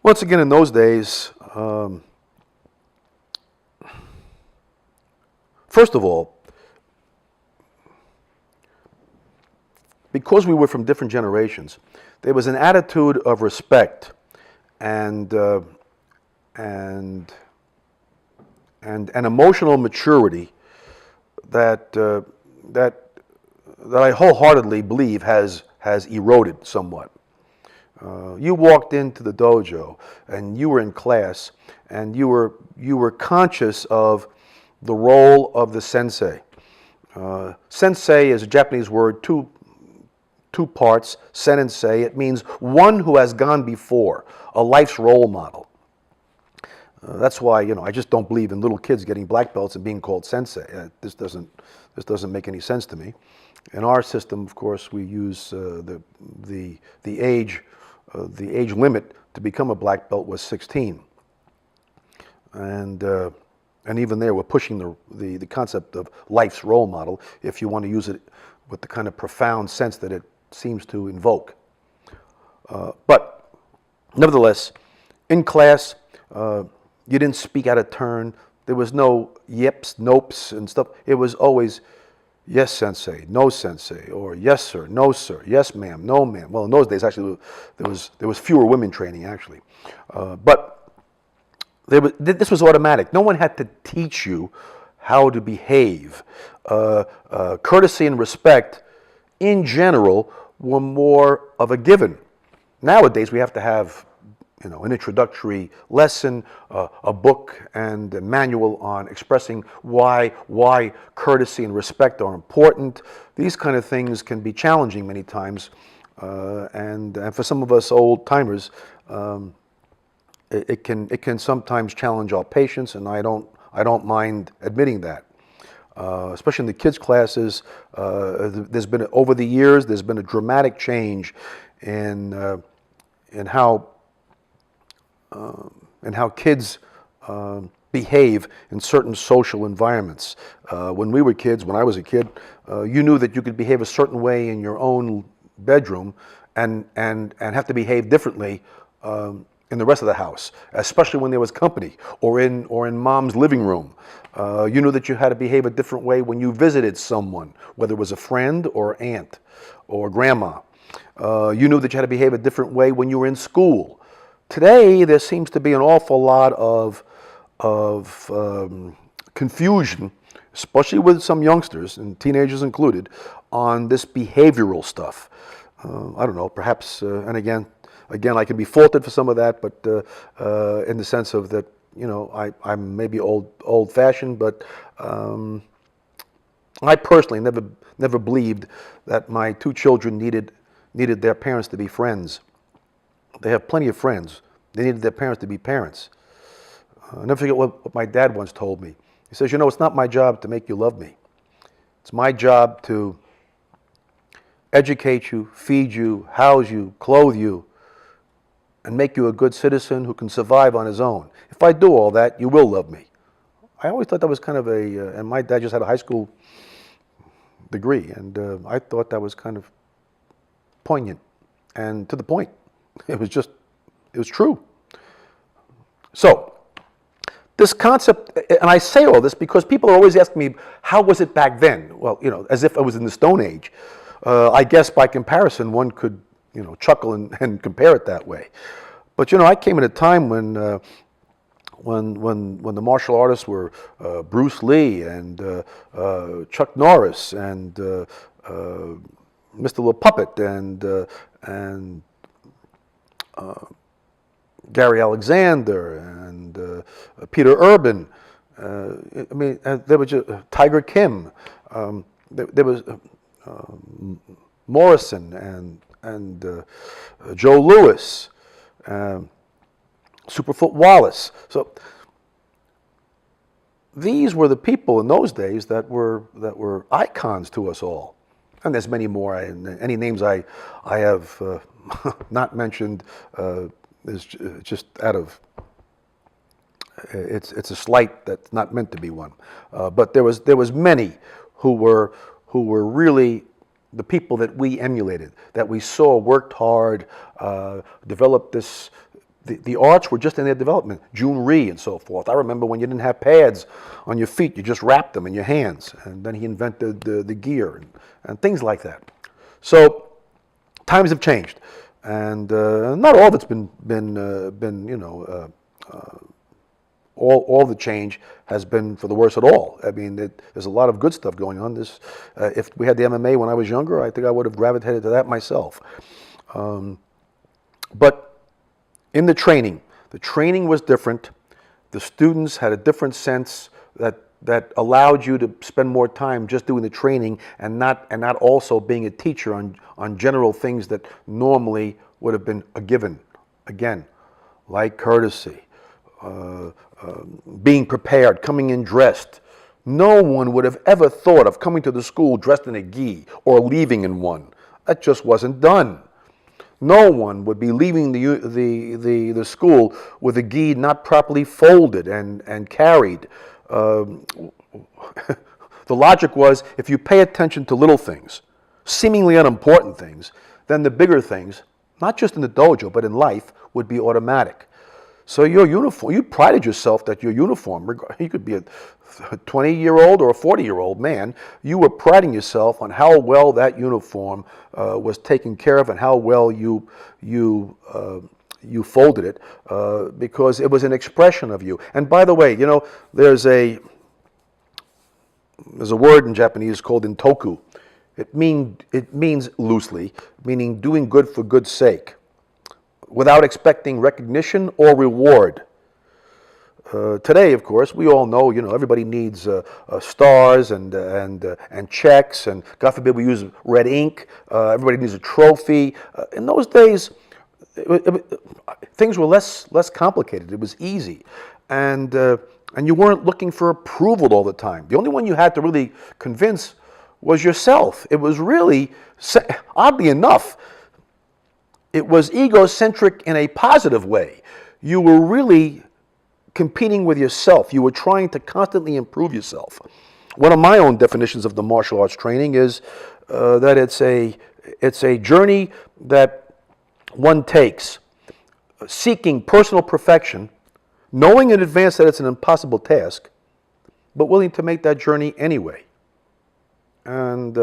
Once again, in those days, first of all, because we were from different generations, there was an attitude of respect and and and emotional maturity that that I wholeheartedly believe has eroded somewhat. You walked into the dojo and you were in class and you were conscious of the role of the sensei. Sensei is a Japanese word, two parts, sen and sei. It means one who has gone before, a life's role model. That's why, I just don't believe in little kids getting black belts and being called sensei. This doesn't make any sense to me. In our system, of course, we use the age limit to become a black belt was 16, and even there we're pushing the concept of life's role model, if you want to use it with the kind of profound sense that it seems to invoke. But nevertheless, in class, you didn't speak out of turn. There was no yips, nopes, and stuff. It was always yes, sensei, no, sensei, or yes, sir, no, sir, yes, ma'am, no, ma'am. Well, in those days, actually, there was fewer women training, actually. But this was automatic. No one had to teach you how to behave. Courtesy and respect, in general, were more of a given. Nowadays, we have to have an introductory lesson, a book, and a manual on expressing why courtesy and respect are important. These kind of things can be challenging many times, and for some of us old timers, it can sometimes challenge our patience, and I don't mind admitting that. Especially in the kids' classes, over the years there's been a dramatic change in how kids behave in certain social environments. When we were kids, when I was a kid, you knew that you could behave a certain way in your own bedroom and have to behave differently in the rest of the house, especially when there was company or in mom's living room. You knew that you had to behave a different way when you visited someone, whether it was a friend or aunt or grandma. You knew that you had to behave a different way when you were in school. Today, there seems to be an awful lot of confusion, especially with some youngsters, and teenagers included, on this behavioral stuff. I don't know, perhaps, and again, I can be faulted for some of that, but in the sense of that, I'm maybe old-fashioned, but I personally never believed that my two children needed their parents to be friends. They have plenty of friends. They needed their parents to be parents. I'll never forget what my dad once told me. He says, it's not my job to make you love me. It's my job to educate you, feed you, house you, clothe you, and make you a good citizen who can survive on his own. If I do all that, you will love me. I always thought that was kind of and my dad just had a high school degree, and I thought that was kind of poignant and to the point. It was true. So, this concept, and I say all this because people are always asking me, how was it back then? Well, as if I was in the Stone Age. I guess by comparison, one could, chuckle and compare it that way. But, I came at a time when the martial artists were Bruce Lee and Chuck Norris and Mr. LaPuppet and Gary Alexander and Peter Urban. There was Tiger Kim. There was Morrison and Joe Louis, Superfoot Wallace. So these were the people in those days that were icons to us all. And there's many more. Any names I have not mentioned is just out of. It's a slight that's not meant to be one. But there was many who were really the people that we emulated, that we saw worked hard, developed this the arts were just in their development. Junri and so forth. I remember when you didn't have pads on your feet, you just wrapped them in your hands. And then he invented the gear and things like that. So times have changed, and not all of it's been all the change has been for the worse at all. I mean, there's a lot of good stuff going on. If we had the MMA when I was younger, I think I would have gravitated to that myself. But in the training was different. The students had a different sense that allowed you to spend more time just doing the training and not also being a teacher on general things that normally would have been a given. Again, like courtesy, being prepared, coming in dressed. No one would have ever thought of coming to the school dressed in a gi or leaving in one. That just wasn't done. No one would be leaving the school with a gi not properly folded and carried. The logic was, if you pay attention to little things, seemingly unimportant things, then the bigger things, not just in the dojo but in life, would be automatic. So your uniform, you prided yourself that your uniform, you could be a 20-year-old or a 40-year-old man, you were priding yourself on how well that uniform was taken care of and how well you folded it, because it was an expression of you. And by the way, there's a word in Japanese called intoku. It means loosely, meaning doing good for good's sake, without expecting recognition or reward. Today, of course, we all know, everybody needs stars and checks, and God forbid we use red ink. Everybody needs a trophy. In those days, things were less complicated. It was easy, and you weren't looking for approval all the time. The only one you had to really convince was yourself. It was really, oddly enough, it was egocentric in a positive way. You were really competing with yourself. You were trying to constantly improve yourself. One of my own definitions of the martial arts training is that it's a journey that one takes, seeking personal perfection, knowing in advance that it's an impossible task, but willing to make that journey anyway. And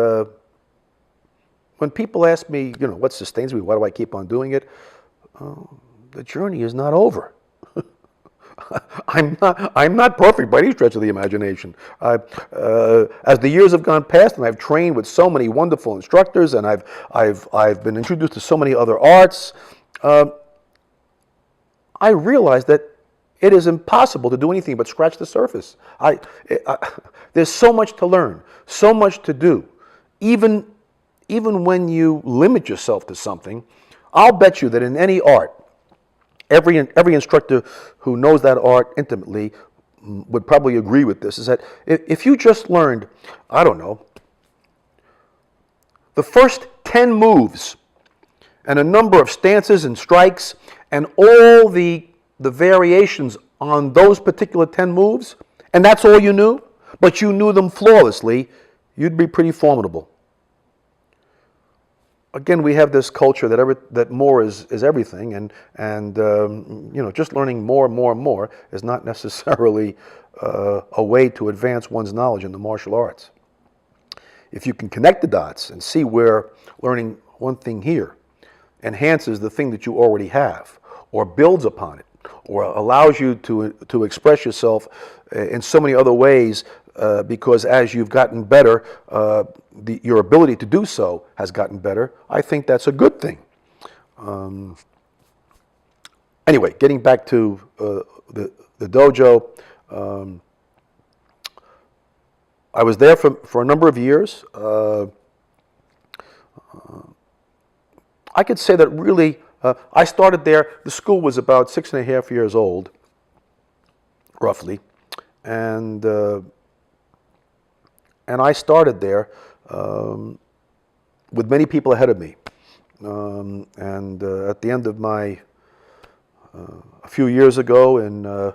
when people ask me, what sustains me, why do I keep on doing it? The journey is not over. I'm not perfect by any stretch of the imagination. As the years have gone past, and I've trained with so many wonderful instructors, and I've been introduced to so many other arts, I realize that it is impossible to do anything but scratch the surface. There's so much to learn, so much to do. Even when you limit yourself to something, I'll bet you that in any art, every instructor who knows that art intimately would probably agree with this, is that if you just learned, I don't know, the first 10 moves and a number of stances and strikes and all the variations on those particular 10 moves, and that's all you knew, but you knew them flawlessly, you'd be pretty formidable. Again, we have this culture that more is everything, and just learning more and more and more is not necessarily a way to advance one's knowledge in the martial arts. If you can connect the dots and see where learning one thing here enhances the thing that you already have, or builds upon it, or allows you to express yourself in so many other ways, because as you've gotten better, your ability to do so has gotten better, I think that's a good thing. Anyway, getting back to the dojo, I was there for a number of years. I could say that really, I started there, the school was about 6.5 years old, roughly, and I started there with many people ahead of me. And at the end of a few years ago in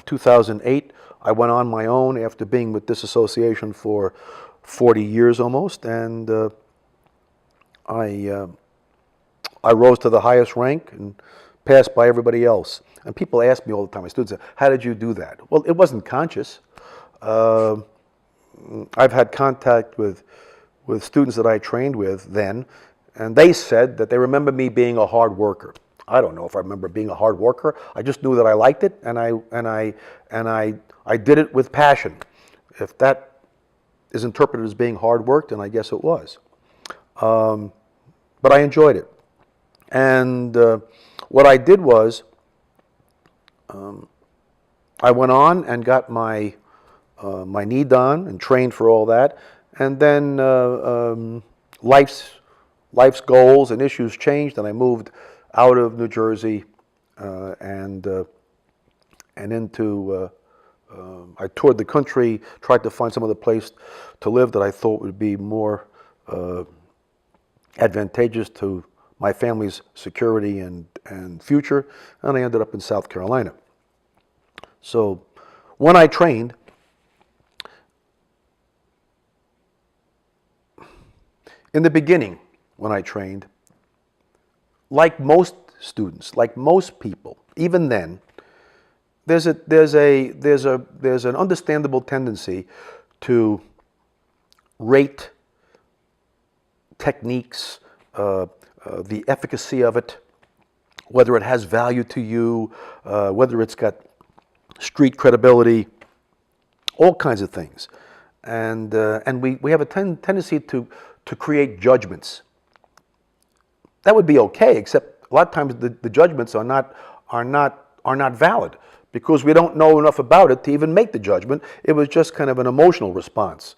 2008, I went on my own after being with this association for 40 years almost, and I rose to the highest rank and passed by everybody else. And people ask me all the time, my students, how did you do that? Well, it wasn't conscious. I've had contact with students that I trained with then, and they said that they remember me being a hard worker. I don't know if I remember being a hard worker. I just knew that I liked it, and I did it with passion. If that is interpreted as being hard work, then I guess it was. But I enjoyed it. And what I did was, I went on and got my my knee done and trained for all that, and then life's goals and issues changed, and I moved out of New Jersey and into. I toured the country, tried to find some other place to live that I thought would be more advantageous to my family's security and future, and I ended up in South Carolina. So when I trained, in the beginning, when I trained, like most students, like most people, even then, there's an understandable tendency to rate techniques, the efficacy of it, whether it has value to you, whether it's got street credibility, all kinds of things, and we have a tendency to create judgments. That would be okay, except a lot of times the judgments are not valid, because we don't know enough about it to even make the judgment. It was just kind of an emotional response.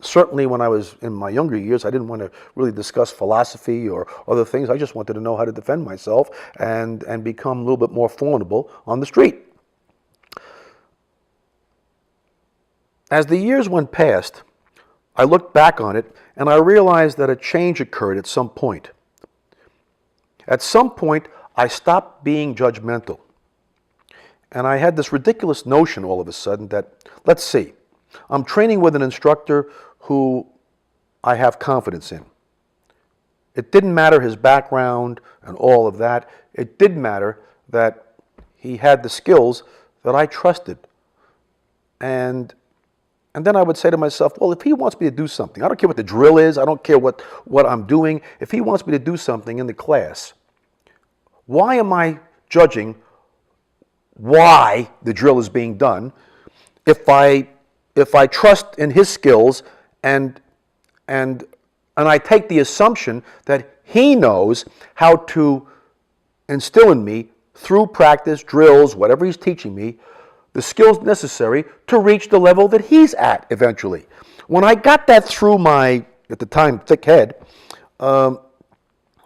Certainly when I was in my younger years, I didn't want to really discuss philosophy or other things. I just wanted to know how to defend myself and become a little bit more formidable on the street. As the years went past, I looked back on it and I realized that a change occurred at some point. At some point, I stopped being judgmental. And I had this ridiculous notion all of a sudden that, let's see, I'm training with an instructor who I have confidence in. It didn't matter his background and all of that. It did matter that he had the skills that I trusted. And then I would say to myself, well, if he wants me to do something, I don't care what the drill is, I don't care what I'm doing. If he wants me to do something in the class, why am I judging why the drill is being done if I trust in his skills and I take the assumption that he knows how to instill in me through practice, drills, whatever he's teaching me, the skills necessary to reach the level that he's at eventually. When I got that through my, at the time, thick head,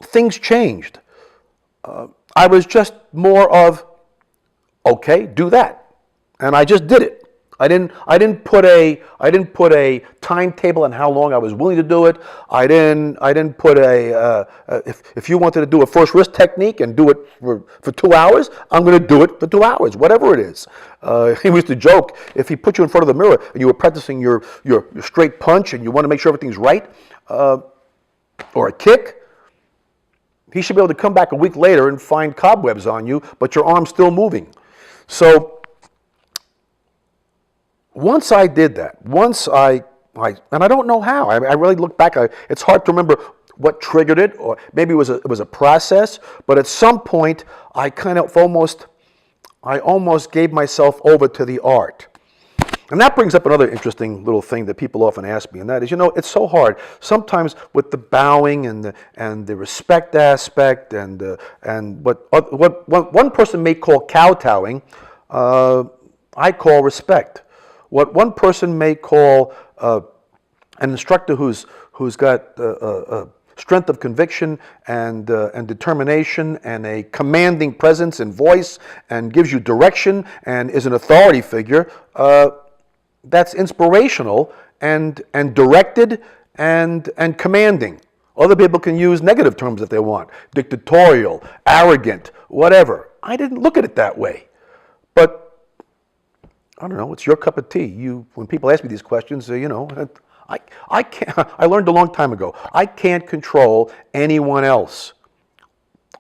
things changed. I was just more of, okay, do that, and I just did it. I didn't put a timetable on how long I was willing to do it. I didn't put if you wanted to do a first wrist technique and do it for 2 hours, I'm going to do it for 2 hours, whatever it is. He used to joke, if he put you in front of the mirror and you were practicing your straight punch and you want to make sure everything's right, or a kick, he should be able to come back a week later and find cobwebs on you, but your arm's still moving. So once I did that, and I don't know how. I really look back. It's hard to remember what triggered it, or maybe it was a process. But at some point, I almost gave myself over to the art. And that brings up another interesting little thing that people often ask me, and that is, it's so hard sometimes with the bowing and the respect aspect and what one person may call kowtowing, I call respect. What one person may call an instructor who's got strength of conviction and determination and a commanding presence and voice and gives you direction and is an authority figure, that's inspirational and directed and commanding. Other people can use negative terms if they want, dictatorial, arrogant, whatever. I didn't look at it that way. But I don't know, it's your cup of tea. When people ask me these questions, I can't, I learned a long time ago, I can't control anyone else.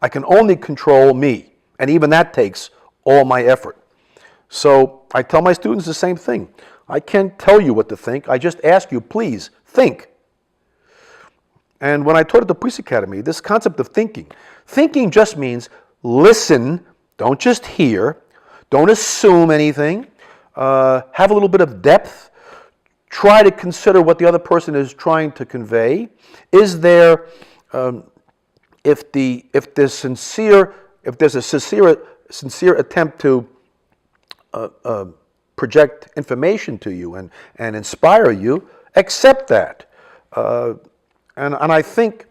I can only control me, and even that takes all my effort. So I tell my students the same thing. I can't tell you what to think. I just ask you, please, think. And when I taught at the Police Academy, this concept of thinking just means listen, don't just hear, don't assume anything, have a little bit of depth, try to consider what the other person is trying to convey. Is there, if there's a sincere attempt to project information to you and inspire you, accept that. And I think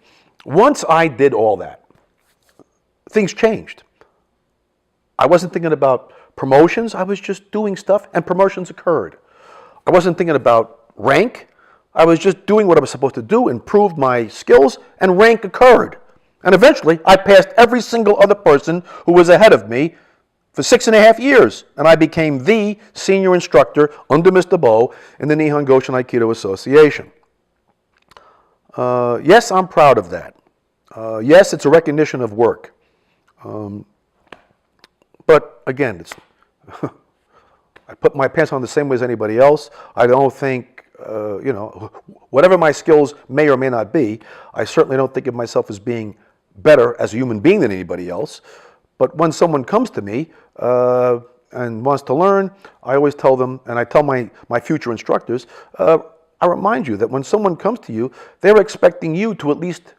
once I did all that, things changed. I wasn't thinking about promotions, I was just doing stuff and promotions occurred. I wasn't thinking about rank, I was just doing what I was supposed to do, improved my skills, and rank occurred. And eventually I passed every single other person who was ahead of me for 6.5 years, and I became the senior instructor under Mr. Bo in the Nihon Goshin Aikido Association. Yes, I'm proud of that. Yes, it's a recognition of work. But again, I put my pants on the same way as anybody else. I don't think, whatever my skills may or may not be, I certainly don't think of myself as being better as a human being than anybody else. But when someone comes to me and wants to learn, I always tell them, and I tell my future instructors, I remind you that when someone comes to you, they're expecting you to at least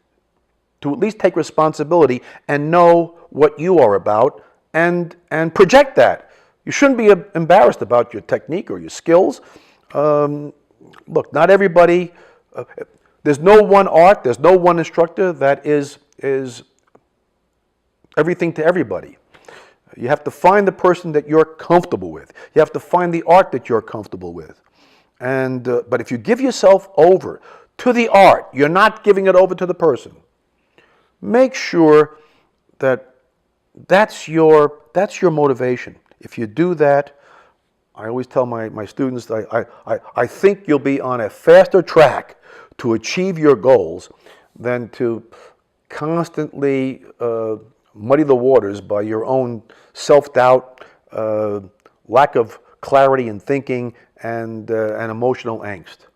take responsibility and know what you are about and project that. You shouldn't be embarrassed about your technique or your skills. Look, not everybody, there's no one art, there's no one instructor that is everything to everybody. You have to find the person that you're comfortable with. You have to find the art that you're comfortable with. And but if you give yourself over to the art, you're not giving it over to the person. Make sure that that's your motivation. If you do that, I always tell my students, I think you'll be on a faster track to achieve your goals than to constantly muddy the waters by your own self-doubt, lack of clarity in thinking, and emotional angst.